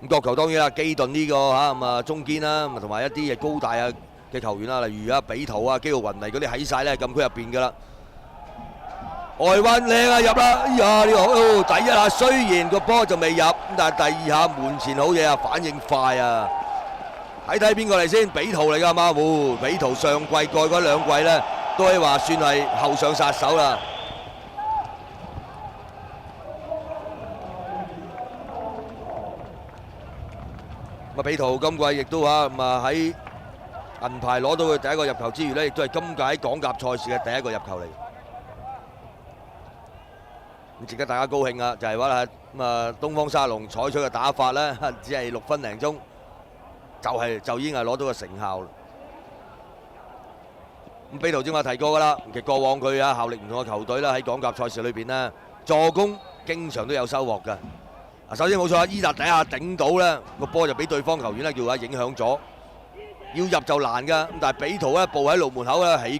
咁角球當然啦，基頓呢個嚇咁啊中堅啦，同埋一啲高大啊嘅球員啦，例如比圖啊、基奧雲尼嗰啲喺晒咧禁區入邊㗎啦。外彎靚啊入啦！哎呀呢個第一下雖然個波就未入，但係第二下門前好嘢啊，反應快啊！睇邊個嚟先？比圖嚟㗎嘛？比圖上季過嗰兩季咧，都可以話算係後上殺手啦。比圖今季亦都喺銀牌攞到佢第一個入球之餘咧，亦都係今屆港甲賽事嘅第一個入球嚟。咁值得大家高興啊！就係話啦，東方沙龍採取嘅打法咧，只係6分零鐘，就已經係攞到個成效啦。咁比圖正話提過㗎啦，其實過往佢效力唔同嘅球隊啦，喺港甲賽事裏邊咧，助攻經常都有收穫㗎。首先冇錯，伊達第一下頂到咧個波就俾對方球員咧叫影響咗，要入就難㗎。咁但係比圖咧步喺路門口咧起。